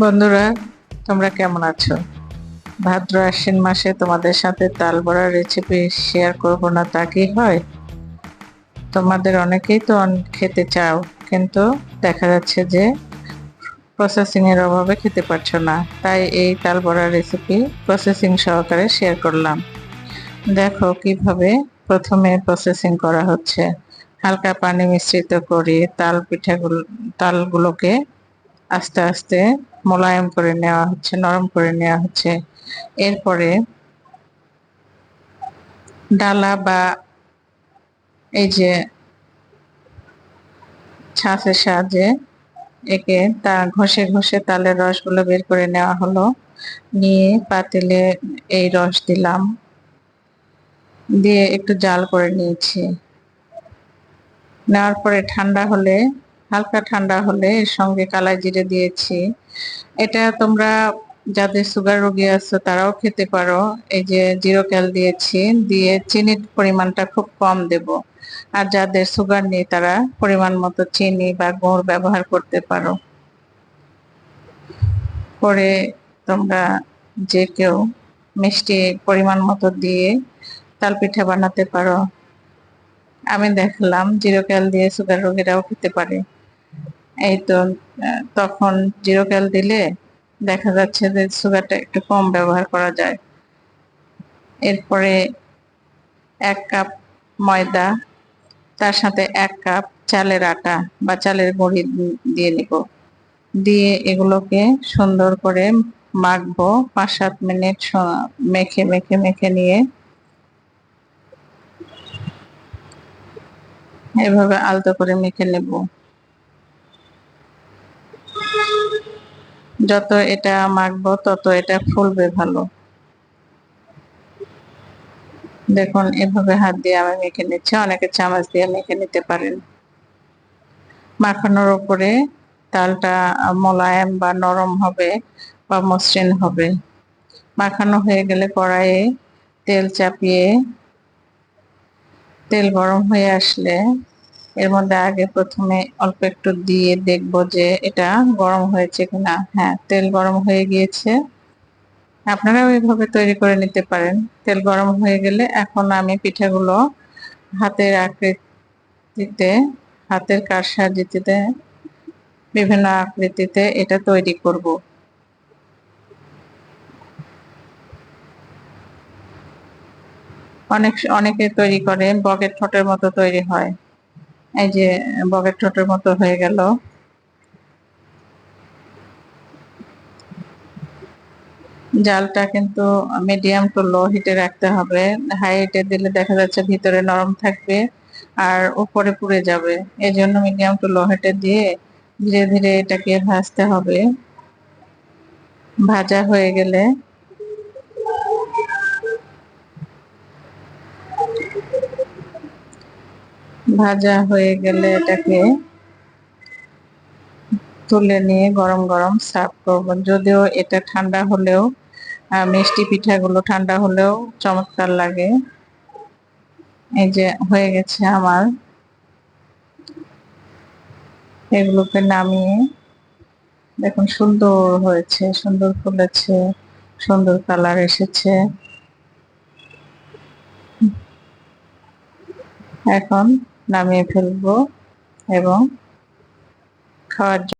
বন্ধুরা, তোমরা কেমন আছো? ভাদ্র আশ্বিন মাসে তোমাদের সাথে তাল বড়ার রেসিপি শেয়ার করব না তা কি হয়? তোমাদের অনেকেই তো খেতে চাও, কিন্তু দেখা যাচ্ছে যে প্রসেসিং এর অভাবে খেতে পারছো না। তাই এই তাল বড়ার রেসিপি প্রসেসিং সহকারে শেয়ার করলাম। দেখো কিভাবে প্রথমে প্রসেসিং করা হচ্ছে। হালকা পানি মিশ্রিত করে তালগুলোকে আস্তে আস্তে মোলায়েম করে নেওয়া হচ্ছে, নরম করে নেওয়া হচ্ছে। এরপরে ডালা বা এই যে ছাঁচের সাহায্যে একে তা ঘষে ঘষে তালের রসগুলো বের করে নেওয়া হলো। নিয়ে পাতিলে এই রস দিলাম, দিয়ে একটু জাল করে নিয়েছি। নেওয়ার পরে হালকা ঠান্ডা হলে এর সঙ্গে কালাই জিরে দিয়েছি। এটা তোমরা যাদের সুগার রোগী আছে তারাও খেতে পারো। এই যে জিরো ক্যাল দিয়েছি, দিয়ে চিনির পরিমাণটা খুব কম দেব। আর যাদের সুগার নেই তারা পরিমাণ মতো চিনি বা গুড় ব্যবহার করতে পারো। করে তোমরা যে কেউ মিষ্টি পরিমাণ মতো দিয়ে তাল পিঠা বানাতে পারো। আমি দেখলাম জিরো ক্যাল দিয়ে সুগার রোগীরাও খেতে পারে। এই তো তখন জিরো ক্যাল দিলে দেখা যাচ্ছে যে সুগারটা একটু কম ব্যবহার করা যায়। এরপরে 1 কাপ ময়দা, তার সাথে 1 কাপ চালের আটা বা চালের গুঁড়ি দিয়ে নিব। দিয়ে এগুলোকে সুন্দর করে মাখবো 5-7 মিনিট। মেখে মেখে মেখে নিয়ে এভাবে আলতো করে মেখে নেব। যত এটা মাখবো তত এটা ফুলবে ভালো। দেখুন এভাবে হাত দিয়ে আমি মেখে নিচ্ছি, অনেকে চামচ দিয়ে মেখে নিতে পারেন। মাখানোর উপরে তালটা মোলায়েম বা নরম হবে বা মসৃণ হবে। মাখানো হয়ে গেলে কড়াইয়ে তেল চাপিয়ে তেল গরম হয়ে আসলে এর মধ্যে আগে প্রথমে অল্প একটু দিয়ে দেখবো যে এটা গরম হয়েছে কিনা। হ্যাঁ, তেল গরম হয়ে গিয়েছে। আপনারাও এইভাবে তৈরি করে নিতে পারেন। তেল গরম হয়ে গেলে এখন আমি পিঠাগুলো হাতের আকৃতিতে, হাতের কারসাজিতে বিভিন্ন আকৃতিতে এটা তৈরি করব। অনেকে তৈরি করে বকের ঠোঁটের মতো তৈরি হয়। এই যে বকের ঠোঁটের মতো হয়ে গেল। জালটা কিন্তু মিডিয়াম টু লো হিটে রাখতে হবে। হাই হিটে দিলে দেখা যাচ্ছে ভিতরে নরম থাকবে আর উপরে পুড়ে যাবে। এই জন্য মিডিয়াম টু লো হিটে দিয়ে ধীরে ধীরে এটাকে ভাজতে হবে। ভাজা হয়ে গেলে এটাকে তুলে নিয়ে গরম গরম সার্ভ করব। যদিও এটা ঠান্ডা হলেও মিষ্টি পিঠাগুলো ঠান্ডা হলেও চমৎকার লাগে। এই যে হয়ে গেছে আমার, এগুলোকে নামিয়ে দেখুন সুন্দর হয়েছে, সুন্দর ফুলেছে, সুন্দর কালার এসেছে। এখন নামিয়ে ফেলবো এবং খাওয়ার